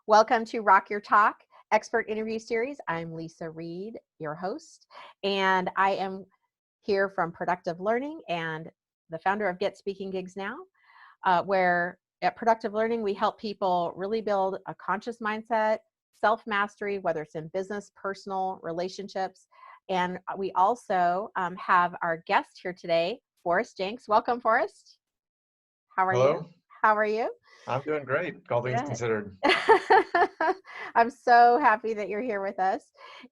Welcome to Rock Your Talk Expert Interview Series. I'm Leisa Reid, your host, and I am here from Productive Learning and the founder of Get Speaking Gigs Now, where at Productive Learning, we help people really build a conscious mindset, self-mastery, whether it's in business, personal, relationships. And we also have our guest here today, Forrest Jinks. Welcome, Forrest. How are Hello. you? How are you? I'm doing great, all things considered. I'm so happy that you're here with us.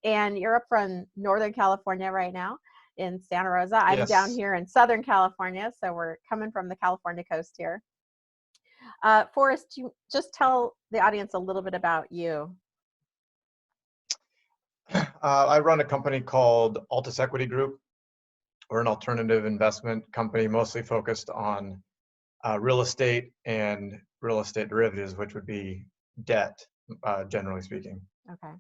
And you're up from Northern California right now in Santa Rosa. I'm down Yes. here in Southern California, so we're coming from the California coast here. Forrest, you just tell the audience a little bit about you. I run a company called Altus Equity Group. We're an alternative investment company mostly focused on real estate and real estate derivatives, which would be debt, generally speaking. Okay,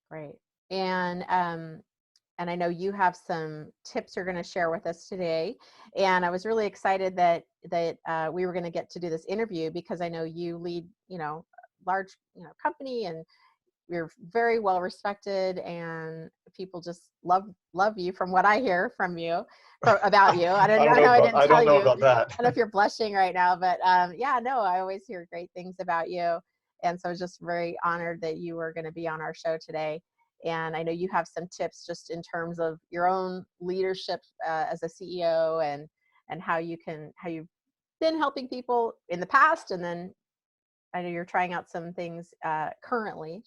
great. And I know you have some tips you're going to share with us today. And I was really excited that we were going to get to do this interview because I know you lead, large, company, and you're very well respected, and people just love you from what I hear from you about you. I don't know. I didn't tell you. I don't know about that. I don't know if you're blushing right now, but yeah, no, I always hear great things about you. And so I was just very honored that you were going to be on our show today. And I know you have some tips just in terms of your own leadership as a CEO and how you've been helping people in the past. And then I know you're trying out some things currently.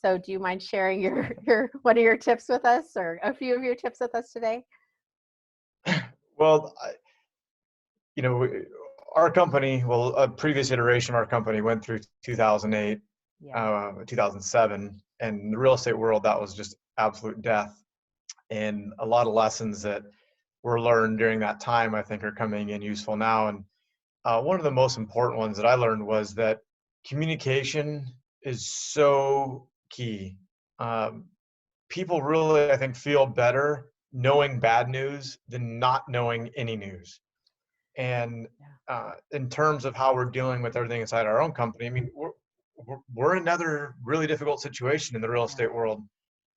So do you mind sharing your one of your tips with us, or a few of your tips with us today? Well, our company, a previous iteration of our company went through 2008, 2007, and in the real estate world, that was just absolute death. And a lot of lessons that were learned during that time, I think, are coming in useful now. And one of the most important ones that I learned was that communication is so key. People really, I think, feel better knowing bad news than not knowing any news. And in terms of how we're dealing with everything inside our own company, I mean, we're in another really difficult situation in the real estate world.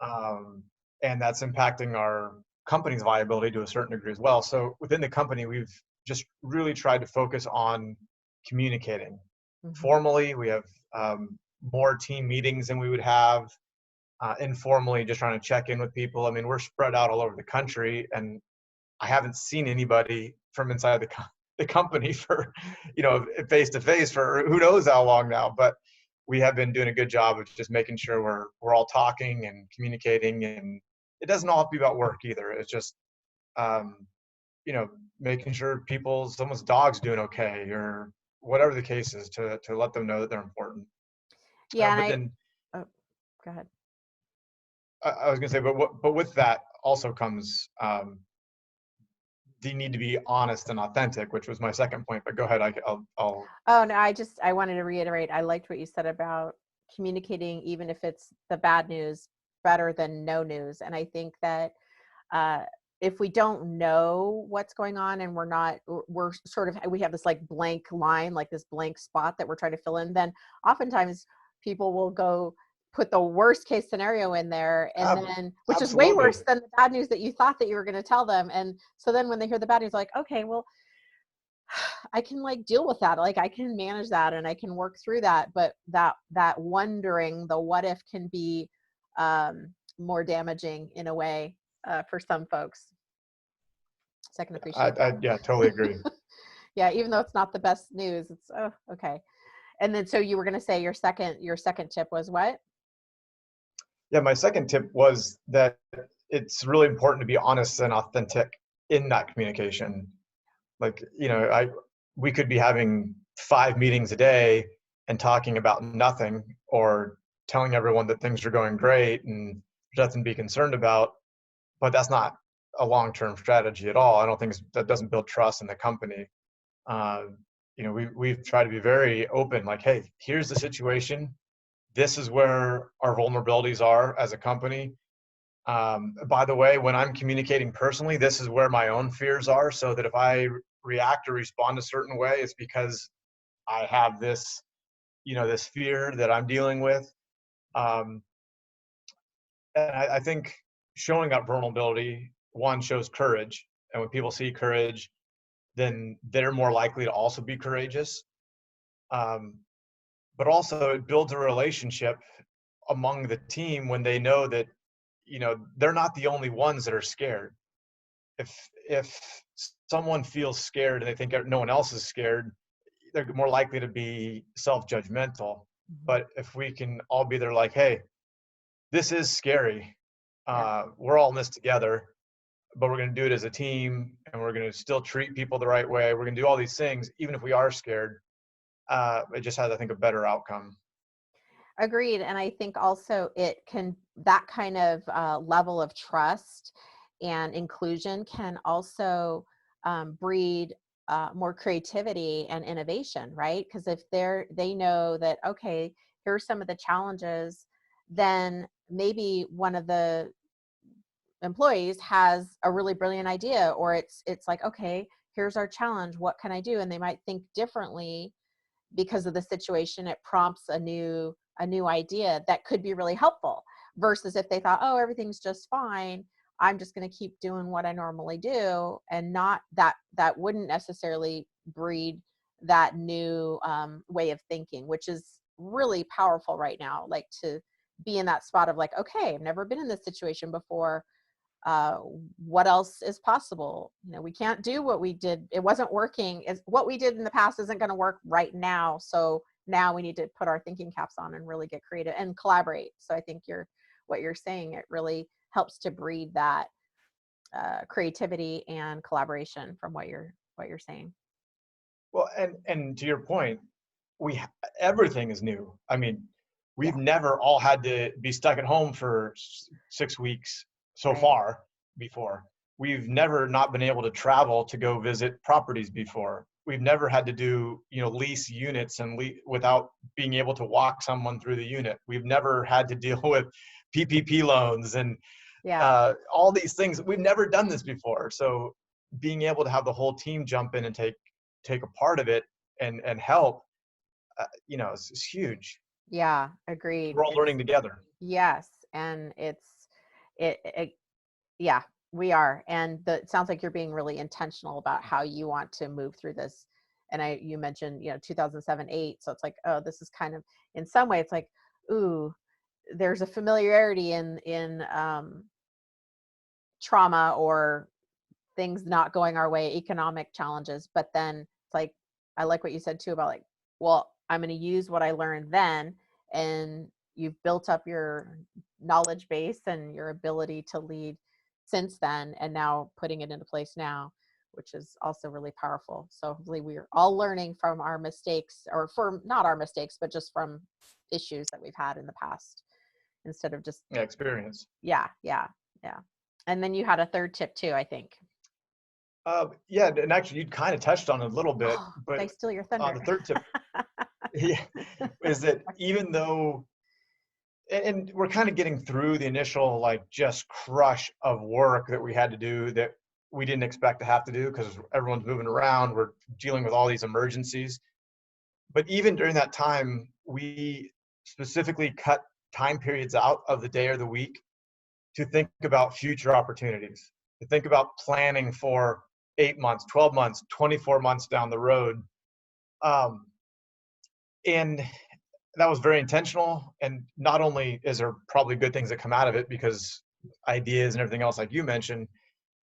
And that's impacting our company's viability to a certain degree as well. So within the company, we've just really tried to focus on communicating. Formally, we have more team meetings than we would have. Informally, just trying to check in with people. I mean, we're spread out all over the country, and I haven't seen anybody from inside the company for, face to face for who knows how long now. But we have been doing a good job of just making sure we're all talking and communicating, and it doesn't all have to be about work either. It's just, making sure someone's dog's doing okay, or whatever the case is, to let them know that they're important. Yeah, go ahead. I was going to say, but with that also comes the need to be honest and authentic, which was my second point. But go ahead. I'll. Oh no, I wanted to reiterate. I liked what you said about communicating, even if it's the bad news, better than no news. And I think that if we don't know what's going on and we have this like blank line, like this blank spot that we're trying to fill in, then oftentimes people will go put the worst case scenario in there, and then which is way worse than the bad news that you thought that you were going to tell them. And so then when they hear the bad news, like, okay, well, I can like deal with that. Like I can manage that and I can work through that. But that wondering, the what if, can be more damaging in a way for some folks. So I can appreciate that. Yeah, totally agree. Yeah, even though it's not the best news, it's okay. And then so you were going to say your second tip was what? Yeah, my second tip was that it's really important to be honest and authentic in that communication. Like, we could be having 5 meetings a day and talking about nothing, or telling everyone that things are going great and there's nothing to be concerned about, but that's not a long-term strategy at all. I don't think that doesn't build trust in the company. We've tried to be very open, like, hey, here's the situation. This is where our vulnerabilities are as a company. By the way, when I'm communicating personally, this is where my own fears are, so that if I react or respond a certain way, it's because I have this this fear that I'm dealing with. Um, and I think showing up vulnerability, one, shows courage. And when people see courage, then they're more likely to also be courageous. Um, but also it builds a relationship among the team when they know that, they're not the only ones that are scared. If someone feels scared and they think no one else is scared, they're more likely to be self-judgmental. Mhm. But if we can all be there like, hey, this is scary. Yeah. We're all in this together, but we're going to do it as a team, and we're going to still treat people the right way. We're going to do all these things, even if we are scared. It just has, I think, a better outcome. Agreed. And I think also that kind of level of trust and inclusion can also breed more creativity and innovation, right? Because if they know that, okay, here's some of the challenges, then maybe one of the employees has a really brilliant idea, or it's like, okay, here's our challenge, what can I do? And they might think differently because of the situation. It prompts a new idea that could be really helpful, versus if they thought, oh, everything's just fine, I'm just going to keep doing what I normally do, and not that wouldn't necessarily breed that new way of thinking, which is really powerful right now, like to be in that spot of like, okay, I've never been in this situation before. uh, what else is possible? We can't do what we did. It wasn't working. Is what we did in the past isn't going to work right now. So now we need to put our thinking caps on and really get creative and collaborate. So I think what you're saying, it really helps to breed that creativity and collaboration from what you're saying. Well, and to your point, everything is new. I mean, we've Yeah. never all had to be stuck at home for 6 weeks so Right. far before. We've never not been able to travel to go visit properties before. We've never had to do, lease units without being able to walk someone through the unit. We've never had to deal with PPP loans and Yeah. all these things. We've never done this before. So being able to have the whole team jump in and take a part of it and help, is huge. Yeah. Agreed. We're all learning together. Yes. And it yeah, we are. And it sounds like you're being really intentional about how you want to move through this. And you mentioned, 2007, 8. So it's like, oh, this is kind of, in some way, it's like, ooh, there's a familiarity in trauma or things not going our way, economic challenges. But then it's like, I like what you said too about like, well, I'm going to use what I learned then, and you've built up your knowledge base and your ability to lead since then, and now putting it into place now, which is also really powerful. So hopefully we're all learning from our mistakes, or from not our mistakes, but just from issues that we've had in the past, instead of just, Yeah, experience. yeah, yeah, yeah. And then you had a third tip too, I think. Yeah, and actually, you kind of touched on it a little bit, Oh, did I but steal your thunder? the third tip, yeah, is that even though, and we're kind of getting through the initial like just crush of work that we had to do that we didn't expect to have to do because everyone's moving around. We're dealing with all these emergencies. But even during that time, we specifically cut time periods out of the day or the week to think about future opportunities, to think about planning for 8 months, 12 months, 24 months down the road. Um, and that was very intentional. And not only is there probably good things that come out of it because ideas and everything else, like you mentioned,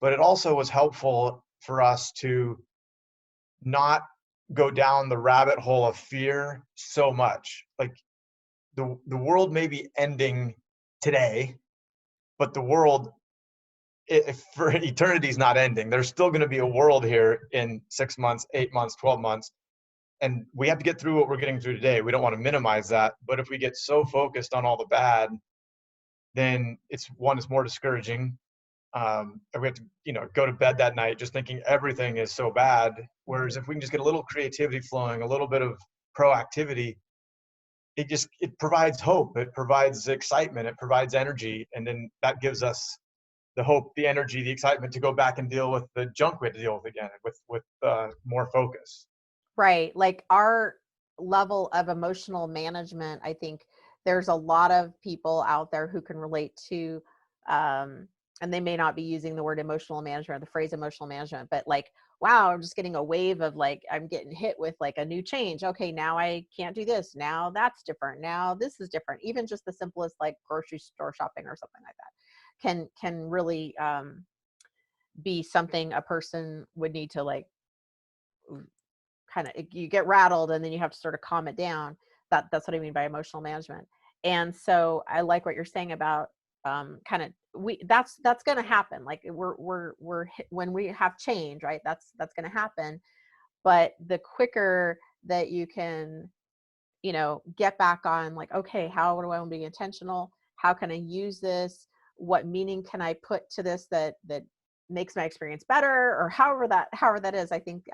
but it also was helpful for us to not go down the rabbit hole of fear so much. Like the world may be ending today, but the world, if for eternity, is not ending. There's still going to be a world here in 6 months, 8 months, 12 months. And we have to get through what we're getting through today. We don't want to minimize that. But if we get so focused on all the bad, then it's more discouraging. And we have to, go to bed that night just thinking everything is so bad. Whereas if we can just get a little creativity flowing, a little bit of proactivity, it provides hope, it provides excitement, it provides energy, and then that gives us the hope, the energy, the excitement to go back and deal with the junk we had to deal with again with more focus. Right. Like level of emotional management, I think there's a lot of people out there who can relate to, and they may not be using the word emotional management or the phrase emotional management, but like, wow, I'm just getting a wave of like, I'm getting hit with like a new change. Okay, now I can't do this. Now that's different. Now this is different. Even just the simplest like grocery store shopping or something like that can really be something a person would need to like kind of, you get rattled and then you have to sort of calm it down. That's what I mean by emotional management. And so I like what you're saying about kind of, that's going to happen. Like when we have change, right? That's going to happen. But the quicker that you can, get back on like, okay, how do I want to be intentional? How can I use this? What meaning can I put to this that makes my experience better, or however that is. I think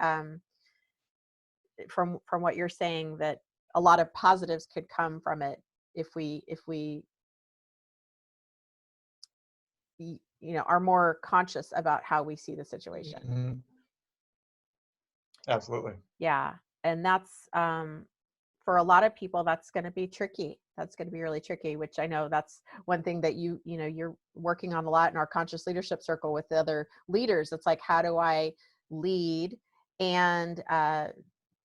from what you're saying, that a lot of positives could come from it if we are more conscious about how we see the situation. Mm-hmm. Absolutely. Yeah. And that's for a lot of people, that's going to be tricky. That's going to be really tricky, which I know that's one thing that you're working on a lot in our conscious leadership circle with the other leaders. It's like, how do I lead and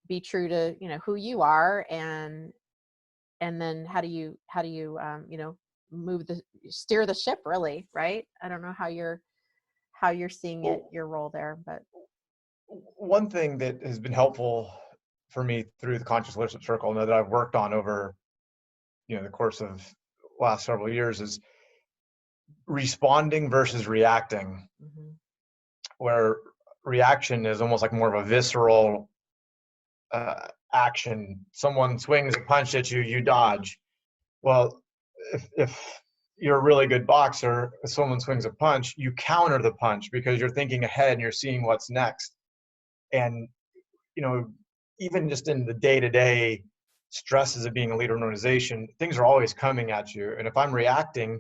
be true to who you are, and then how do you steer the ship, really, right? I don't know how you're seeing it, your role there, but one thing that has been helpful for me through the conscious leadership circle, and that I've worked on over the course of the last several years, is responding versus reacting. mm-hmm. Where reaction is almost like more of a visceral action. Someone swings a punch at you, you dodge. Well, if you're a really good boxer, if someone swings a punch, you counter the punch because you're thinking ahead and you're seeing what's next. And even just in the day-to-day stresses of being a leader in an organization, things are always coming at you. And if I'm reacting,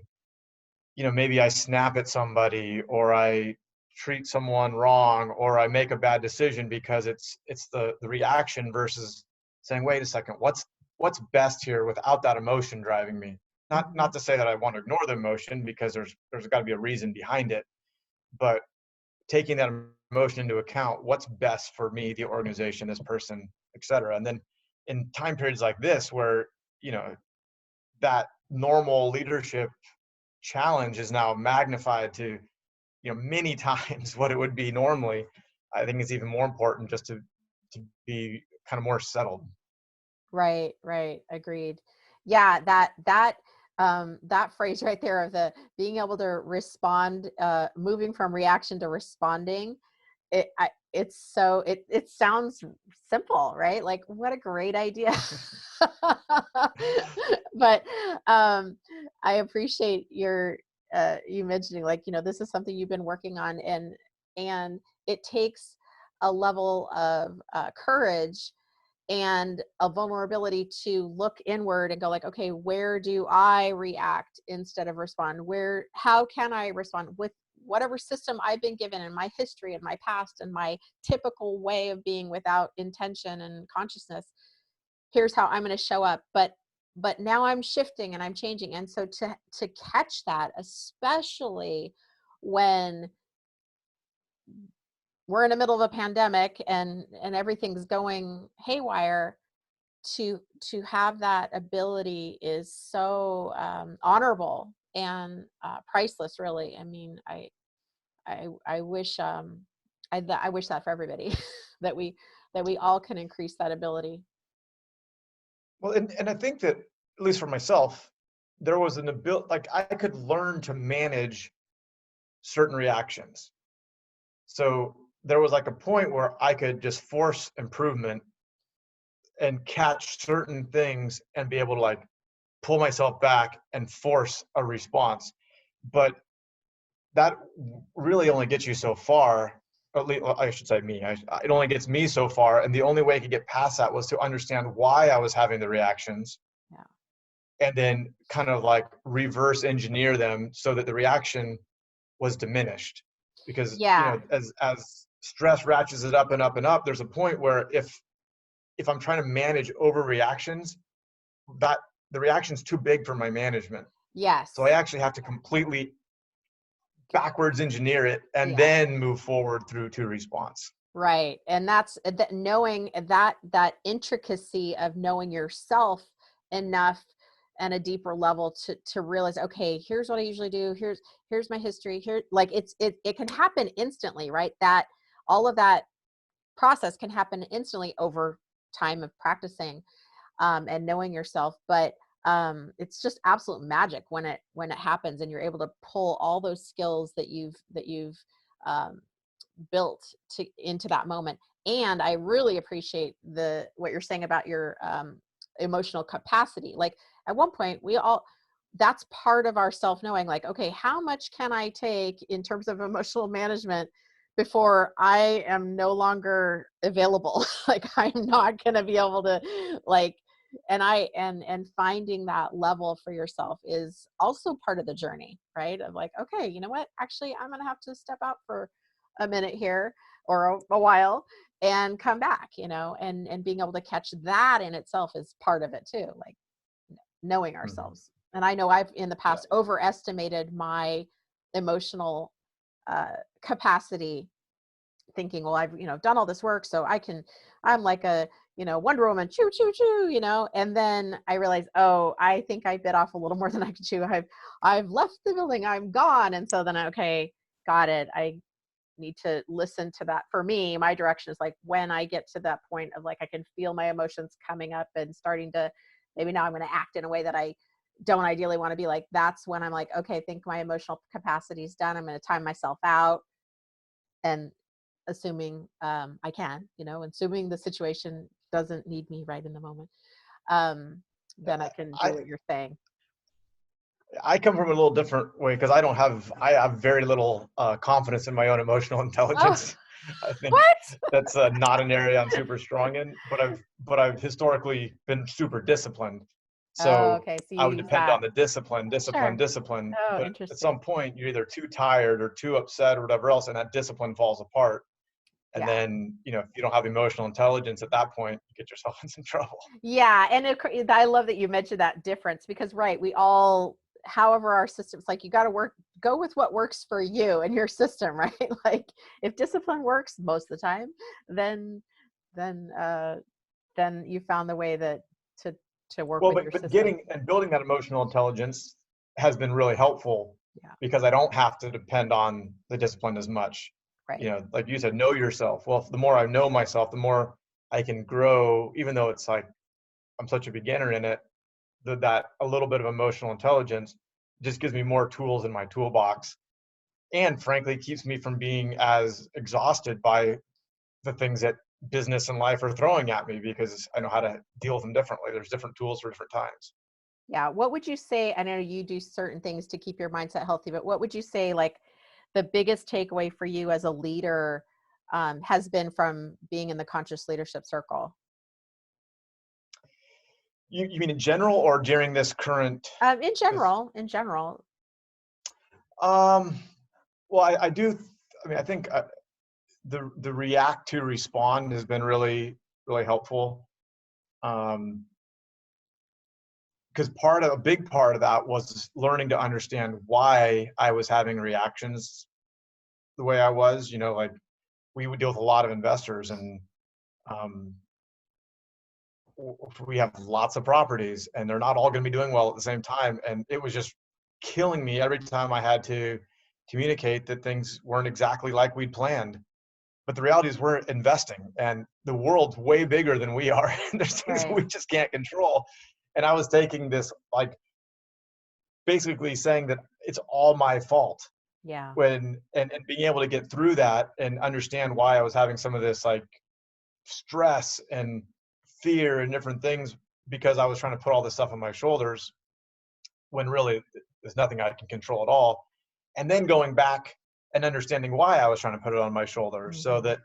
maybe I snap at somebody, or I treat someone wrong, or I make a bad decision because it's the reaction versus saying, wait a second, what's best here without that emotion driving me? Not to say that I want to ignore the emotion, because there's got to be a reason behind it, but taking that emotion into account, what's best for me, the organization, this person, et cetera. And then in time periods like this, where that normal leadership challenge is now magnified to many times what it would be normally, I think it's even more important just to be kind of more settled. Right. Agreed. Yeah, that phrase right there of the being able to respond, moving from reaction to responding, it sounds simple, right? Like, what a great idea. But I appreciate you mentioning, like, this is something you've been working on, and it takes a level of courage and a vulnerability to look inward and go like, okay, where do I react instead of respond? How can I respond with whatever system I've been given in my history and my past and my typical way of being without intention and consciousness? Here's how I'm going to show up. But now I'm shifting and I'm changing. And so to catch that, especially when we're in the middle of a pandemic and everything's going haywire, to have that ability is so honorable and priceless, really. I mean, I wish I wish that for everybody that we all can increase that ability. Well, and I think that, at least for myself, there was an ability, like I could learn to manage certain reactions. So there was like a point where I could just force improvement and catch certain things and be able to like pull myself back and force a response. But that really only gets you so far. At least, I should say me. It only gets me so far, and the only way I could get past that was to understand why I was having the reactions, and then kind of like reverse engineer them so that the reaction was diminished. Because as stress ratchets it up and up and up, there's a point where if if I'm trying to manage overreactions, that the reaction's too big for my management. Yes. So I actually have to completely backwards engineer it and then move forward through to response. Right. And that's that, knowing that intricacy of knowing yourself enough and a deeper level to realize, okay, here's what I usually do. Here's my history here. Like it can happen instantly, right? That all of that process can happen instantly over time of practicing and knowing yourself. But it's just absolute magic when it happens and you're able to pull all those skills that you've um, built into that moment. And I really appreciate what you're saying about your emotional capacity. Like at one point that's part of our self-knowing, like, okay, how much can I take in terms of emotional management before I am no longer available? Like I'm not going to be able to, like, and finding that level for yourself is also part of the journey, right? Of like, okay, you know what, actually I'm going to have to step out for a minute here or a while and come back, and being able to catch that in itself is part of it too, like knowing ourselves. And I know I've in the past overestimated my emotional capacity, thinking, well, I've done all this work, so I'm like a Wonder Woman, choo choo choo, and then I realized, oh, I think I bit off a little more than I could chew. I've left the building, I'm gone. And so then, okay, got it, I need to listen to that. For me, my direction is like when I get to that point of like I can feel my emotions coming up and starting to, maybe now I'm going to act in a way that I don't ideally want to be, like, that's when I'm like, okay, I think my emotional capacity is done, I'm going to time myself out. And assuming I can, assuming the situation doesn't need me right in the moment, then I can do what you're saying. I come from a little different way because I have very little confidence in my own emotional intelligence. I think What? that's not an area I'm super strong in, but I've historically been super disciplined. So Okay, so I you would use depend that. on the discipline. Sure. Oh, But at interesting. some point, you're either too tired or too upset or whatever else, and that discipline falls apart. And Yeah. then, if you don't have emotional intelligence at that point, you get yourself in some trouble. Yeah, and I love that you mentioned that difference, because right, we all, however our systems, like, you got to go with what works for you and your system, right? Like if discipline works most of the time, then then uh then you found the way to work Well, with your but system. getting and building that emotional intelligence has been really helpful Yeah. because I don't have to depend on the discipline as much. Right. Like you said, know yourself. Well, the more I know myself, the more I can grow, even though it's like I'm such a beginner in it, that a little bit of emotional intelligence just gives me more tools in my toolbox and frankly keeps me from being as exhausted by the things that business and life are throwing at me because I know how to deal with them differently. There's different tools for different times. Yeah. What would you say? I know you do certain things to keep your mindset healthy, but what would you say, like, the biggest takeaway for you as a leader has been from being in the conscious leadership circle? You mean in general or during this current? In This, general, um, well, I do. I mean, I think the react to respond has been really really helpful. Because a big part of that was learning to understand why I was having reactions the way I was. Like we would deal with a lot of investors, and um, we have lots of properties, and they're not all going to be doing well at the same time. And it was just killing me every time I had to communicate that things weren't exactly like we'd planned. But the reality is we're investing and the world's way bigger than we are. There's things that right? we just can't control. And I was taking this, like, basically saying that it's all my fault Yeah. and being able to get through that and understand why I was having some of this like stress and fear and different things because I was trying to put all this stuff on my shoulders when really there's nothing I can control at all. And then going back and understanding why I was trying to put it on my shoulders so Hmm. that,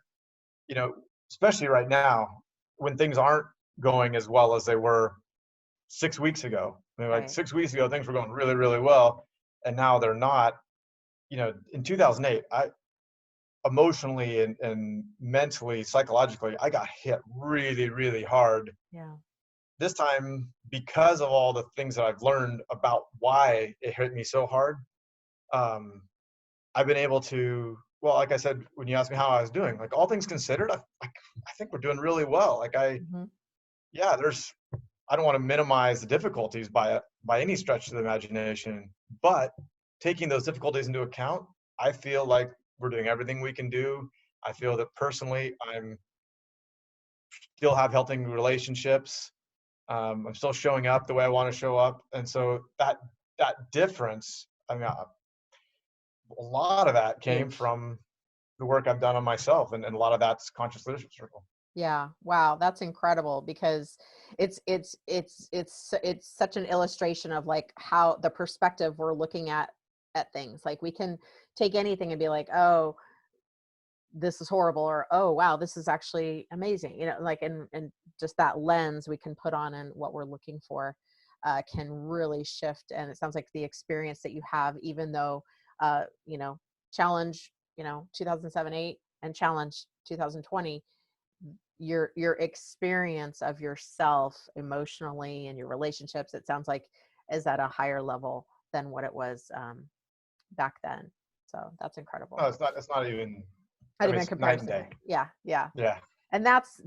especially right now when things aren't going as well as they were 6 weeks ago. I mean, like Right. 6 weeks ago, things were going really, really well. And now they're not. In 2008, emotionally and mentally, psychologically, I got hit really, really hard. Yeah. This time, because of all the things that I've learned about why it hit me so hard, I've been able to, well, like I said, when you asked me how I was doing, like all things considered, I think we're doing really well. Like yeah, I don't want to minimize the difficulties by any stretch of the imagination, but taking those difficulties into account, I feel like we're doing everything we can do. I feel that personally, I'm still have healthy relationships. I'm still showing up the way I want to show up. And so that difference, I mean, a lot of that came Huge. from the work I've done on myself. And a lot of that's Conscious Leadership Circle. Yeah. Wow. That's incredible, because it's such an illustration of like how the perspective we're looking at things. Like we can take anything and be like, oh, this is horrible, or, oh, wow, this is actually amazing. Like, and just that lens we can put on and what we're looking for can really shift. And it sounds like the experience that you have, even though, challenge, 2007-8 and challenge 2020, your experience of yourself emotionally and your relationships, it sounds like, is at a higher level than what it was back then. So that's incredible. No, it's not even, Not I mean, even it's night and comparison. day. Yeah. Yeah. And that's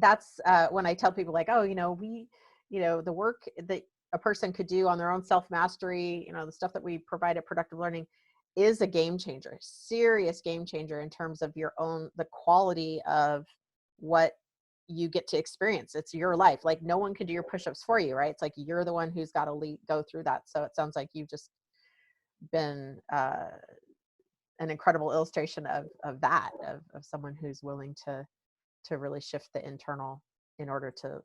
when I tell people like, oh, the work that a person could do on their own self-mastery, the stuff that we provide at Productive Learning is a game changer, serious game changer in terms of the quality of what you get to experience. It's your life. Like no one can do your push-ups for you, right? It's like you're the one who's got to go through that. So it sounds like you've just been an incredible illustration of that, of someone who's willing to really shift the internal in order to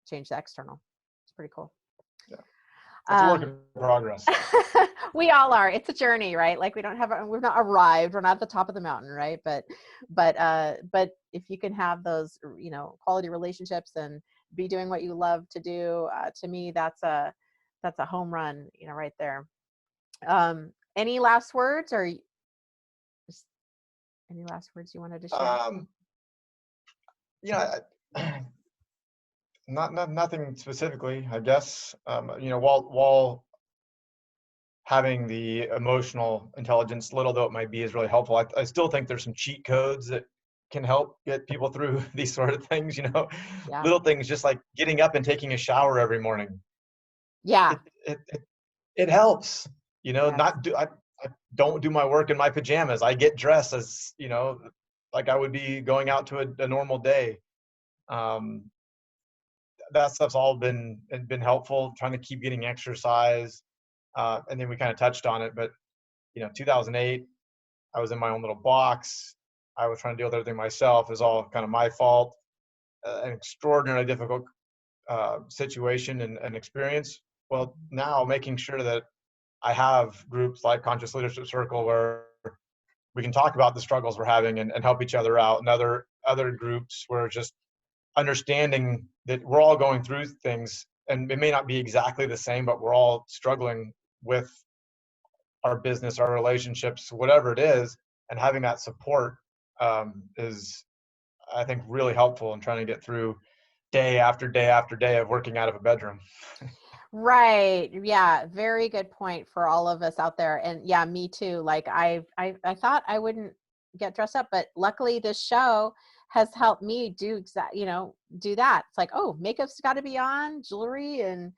change the external. It's pretty cool. Yeah. It's a work in progress. We all are. It's a journey, right? Like we've not arrived. We're not at the top of the mountain, right? But if you can have those, quality relationships and be doing what you love to do, to me, that's a home run, right there. Any last words, or just any last words you wanted to share? Nothing specifically, I guess. While having the emotional intelligence, little though it might be, is really helpful, I still think there's some cheat codes that can help get people through these sort of things. Yeah. Little things, just like getting up and taking a shower every morning. Yeah. It helps. Yes. I don't do my work in my pajamas. I get dressed as like I would be going out to a normal day. That stuff's all been helpful, trying to keep getting exercise. And then we kind of touched on it, but 2008, I was in my own little box. I was trying to deal with everything myself. It was all kind of my fault. An extraordinarily difficult situation and experience. Well, now making sure that I have groups like Conscious Leadership Circle where we can talk about the struggles we're having and help each other out, and other groups where just understanding that we're all going through things, and it may not be exactly the same, but we're all struggling with our business, our relationships, whatever it is, and having that support is, I think, really helpful in trying to get through day after day after day of working out of a bedroom. Right. Yeah. Very good point for all of us out there. And yeah, me too. Like I thought I wouldn't get dressed up, but luckily this show has helped me do do that. It's like, oh, makeup's got to be on, jewelry, and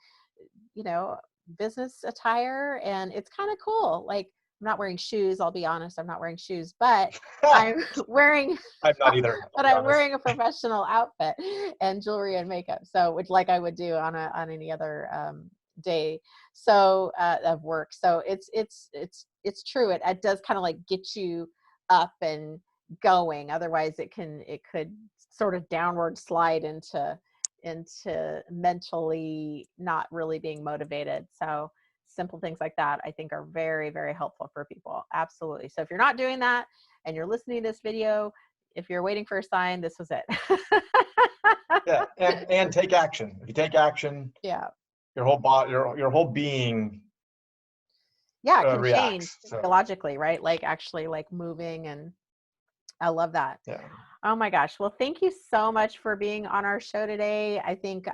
business attire, and it's kind of cool. Like I'm not wearing shoes. I'll be honest, I'm not wearing shoes, but I'm wearing. I'm not either. But I'm wearing a professional outfit and jewelry and makeup. So, which like I would do on any other day. So of work. So it's true. It does kind of like get you up and going. Otherwise, it could sort of downward slide into mentally not really being motivated. So simple things like that, I think, are very, very helpful for people. Absolutely. So if you're not doing that and you're listening to this video, if you're waiting for a sign, this was it. Yeah, and take action. If you take action, yeah, your whole body, your whole being, it can reacts. change physiologically, right? Like actually, like moving and I love that. Yeah. Oh my gosh. Well, thank you so much for being on our show today. I think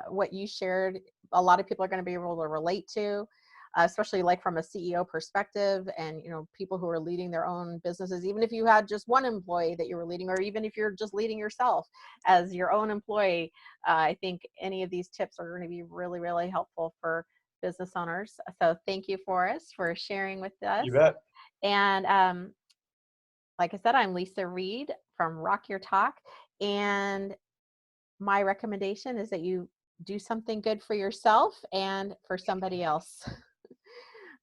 what you shared, a lot of people are going to be able to relate to, especially like from a CEO perspective, and, you know, people who are leading their own businesses, even if you had just one employee that you were leading, or even if you're just leading yourself as your own employee. I think any of these tips are going to be really, really helpful for business owners. So thank you, Forrest, for sharing with us. You bet. And like I said, I'm Leisa Reid from Rock Your Talk. And my recommendation is that you do something good for yourself and for somebody else.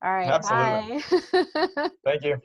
All right. Absolutely. Bye. Thank you.